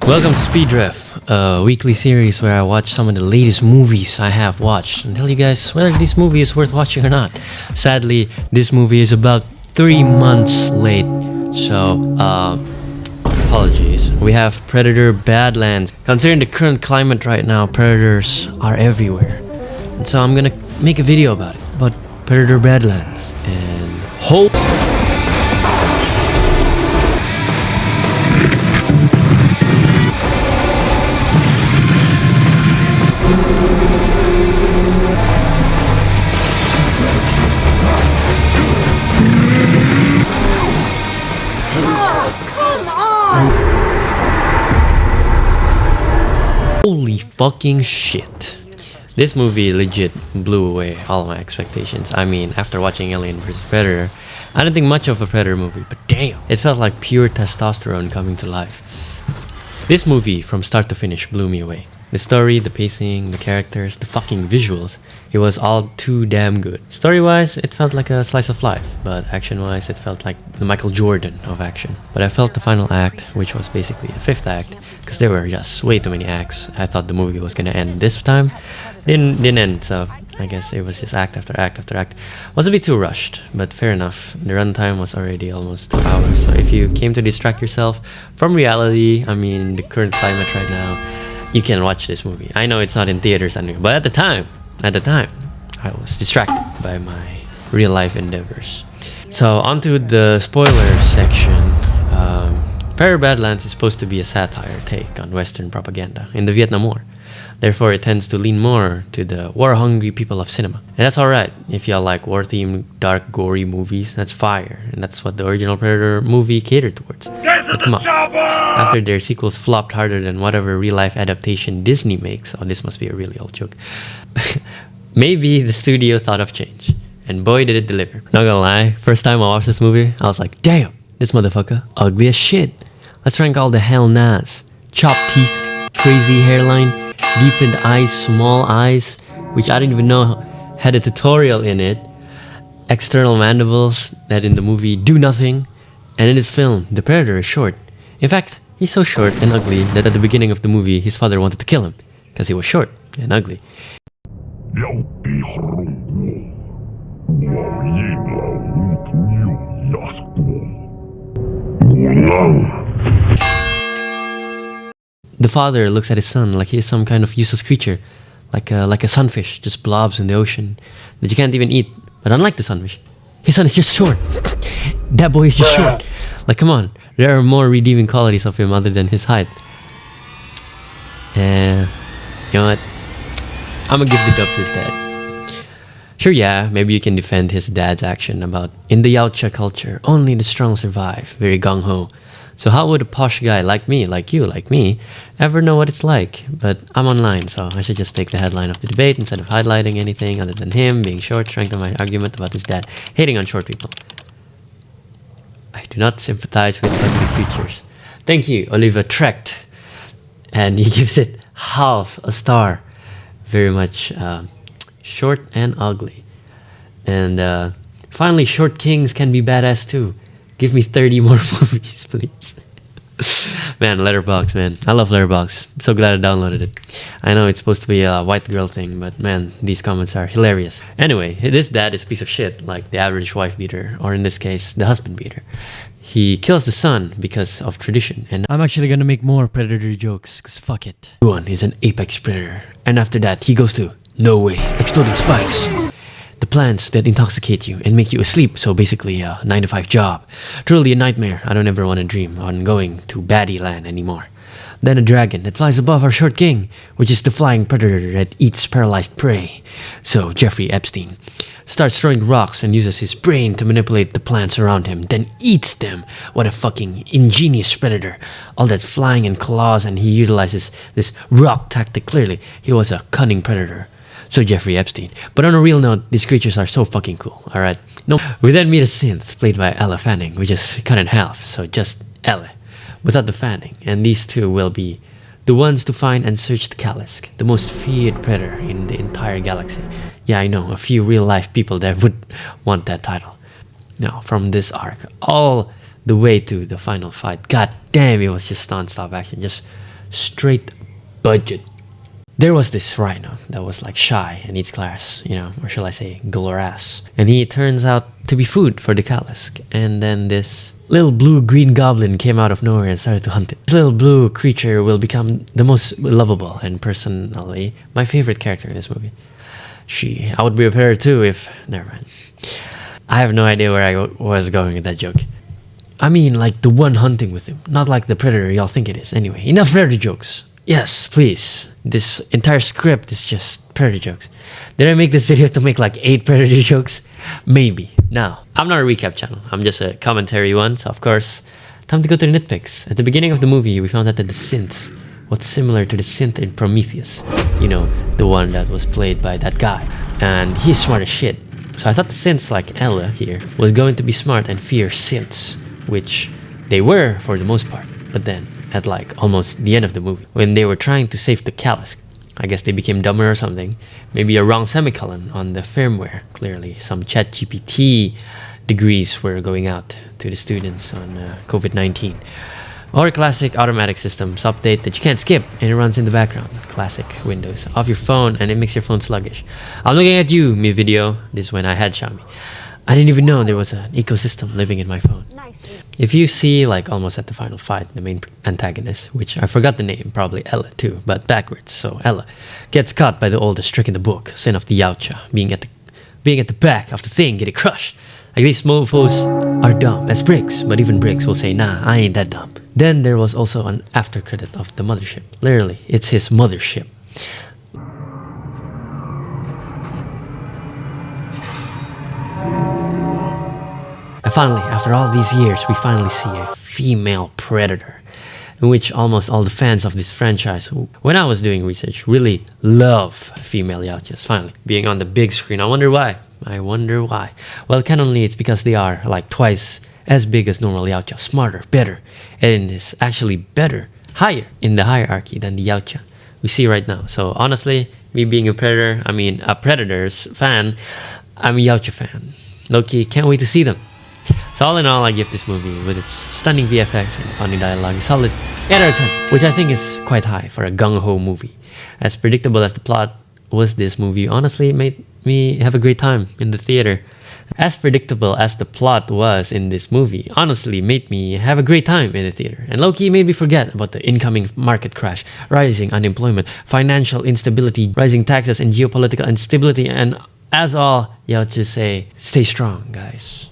Welcome to SpeedRev, a weekly series where I watch some of the latest movies I have watched and tell you guys whether this movie is worth watching or not. Sadly, this movie is about 3 months late, so apologies. We have Predator Badlands. Considering the current climate right now, predators are everywhere. And so I'm gonna make a video about it, about Predator Badlands. And hope. Holy fucking shit. This movie legit blew away all my expectations. I mean, after watching Alien vs. Predator, I didn't think much of a Predator movie, but damn, it felt like pure testosterone coming to life. This movie, from start to finish, blew me away. The story, the pacing, the characters, the fucking visuals, it was all too damn good. Story-wise, it felt like a slice of life, but action-wise, it felt like the Michael Jordan of action. But I felt the final act, which was basically the 5th act, because there were just way too many acts. I thought the movie was gonna end this time. Didn't end, so I guess it was just act after act after act. Was a bit too rushed, but fair enough. The runtime was already almost 2 hours, so if you came to distract yourself from reality, I mean the current climate right now, you can watch this movie. I know it's not in theaters anymore, but at the time, I was distracted by my real life endeavors. So onto the spoiler section. Predator Badlands is supposed to be a satire take on Western propaganda in the Vietnam War. Therefore, it tends to lean more to the war-hungry people of cinema. And that's alright. If y'all like war-themed, dark, gory movies, that's fire. And that's what the original Predator movie catered towards. But come on. After their sequels flopped harder than whatever real-life adaptation Disney makes, oh, this must be a really old joke, maybe the studio thought of change. And boy, did it deliver. Not gonna lie, first time I watched this movie, I was like, damn, this motherfucker, ugly as shit. Let's rank all the hell nas. Chopped teeth, crazy hairline, deepened eyes, small eyes, which I didn't even know had a tutorial in it. External mandibles that in the movie do nothing. And in this film, the Predator is short. In fact, he's so short and ugly that at the beginning of the movie, his father wanted to kill him because he was short and ugly. The father looks at his son like he is some kind of useless creature, like a sunfish, just blobs in the ocean that you can't even eat. But unlike the sunfish, his son is just short. That boy is just short. Like, come on, there are more redeeming qualities of him other than his height. And you know what? I'm gonna give the dub to his dad. Sure, yeah, maybe you can defend his dad's action about in the Yautja culture, only the strong survive, very gung-ho. So how would a posh guy like me, like you, like me, ever know what it's like? But I'm online, so I should just take the headline of the debate instead of highlighting anything other than him being short, strengthen my argument about his dad hating on short people. I do not sympathize with ugly creatures. Thank you, Oliver Trecht. And he gives it half a star. Very much short and ugly. And finally, short kings can be badass too. Give me 30 more movies, please. Man, Letterboxd, man. I love Letterboxd. I'm so glad I downloaded it. I know it's supposed to be a white girl thing, but man, these comments are hilarious. Anyway, this dad is a piece of shit, like the average wife beater, or in this case, the husband beater. He kills the son because of tradition, and I'm actually gonna make more Predator jokes, cause fuck it. One is an apex predator, and after that, he goes to no way, exploding spikes. The plants that intoxicate you and make you asleep, so basically a 9-to-5 job. Truly a nightmare. I don't ever want to dream on going to baddie land anymore. Then a dragon that flies above our short king, which is the flying predator that eats paralyzed prey. So Jeffrey Epstein starts throwing rocks and uses his brain to manipulate the plants around him, then eats them. What a fucking ingenious predator. All that flying and claws, and he utilizes this rock tactic. Clearly, he was a cunning predator. So Jeffrey Epstein. But on a real note, these creatures are so fucking cool, alright? No, we then meet a synth played by Ella Fanning, which is cut in half, so just Ella, without the Fanning. And these two will be the ones to find and search the Kalisk, the most feared predator in the entire galaxy. Yeah, I know, a few real-life people that would want that title. Now, from this arc, all the way to the final fight, god damn, it was just non-stop action, just straight budget. There was this rhino that was like shy and eats grass, or shall I say grass. And he turns out to be food for the Kalisk. And then this little blue-green goblin came out of nowhere and started to hunt it. This little blue creature will become the most lovable and personally my favorite character in this movie. I would be a predator too if... Never mind. I have no idea where I was going with that joke. I mean like the one hunting with him, not like the predator y'all think it is. Anyway, enough predator jokes. Yes, please. This entire script is just predator jokes. Did I make this video to make like 8 predator jokes? Maybe. Now, I'm not a recap channel. I'm just a commentary one, so of course, time to go to the nitpicks. At the beginning of the movie, we found out that the synth was similar to the synth in Prometheus. The one that was played by that guy. And he's smart as shit. So I thought the synths like Ella here was going to be smart and fear synths, which they were for the most part. But then, at like almost the end of the movie, when they were trying to save the Kalisk, I guess they became dumber or something. Maybe a wrong semicolon on the firmware. Clearly, some ChatGPT degrees were going out to the students on COVID-19. Or classic automatic systems update that you can't skip and it runs in the background. Classic Windows. Off your phone and it makes your phone sluggish. I'm looking at you, me video. This is when I had Xiaomi. I didn't even know there was an ecosystem living in my phone. If you see, like almost at the final fight, the main antagonist, which I forgot the name, probably Ella too, but backwards. So Ella gets caught by the oldest trick in the book, sin of the Yautja, being at the back of the thing, getting crushed. Like these mofos are dumb as bricks, but even bricks will say, nah, I ain't that dumb. Then there was also an after credit of the mothership. Literally, it's his mothership. And finally, after all these years, we finally see a female predator, in which almost all the fans of this franchise, who, when I was doing research, really love female Yautjas finally being on the big screen. I wonder why. Well, canonly, it's because they are like twice as big as normal Yautja, smarter, better, and is actually better, higher in the hierarchy than the Yautja we see right now. So honestly, me being a Predators fan, I'm a Yautja fan. Low-key, can't wait to see them. So all in all, I give this movie, with its stunning VFX and funny dialogue, a solid 8 out of 10, which I think is quite high for a gung-ho movie. As predictable as the plot was, this movie honestly made me have a great time in the theater. As predictable as the plot was in this movie, honestly made me have a great time in the theater. And low-key made me forget about the incoming market crash, rising unemployment, financial instability, rising taxes, and geopolitical instability. And as all Yautja say, stay strong, guys.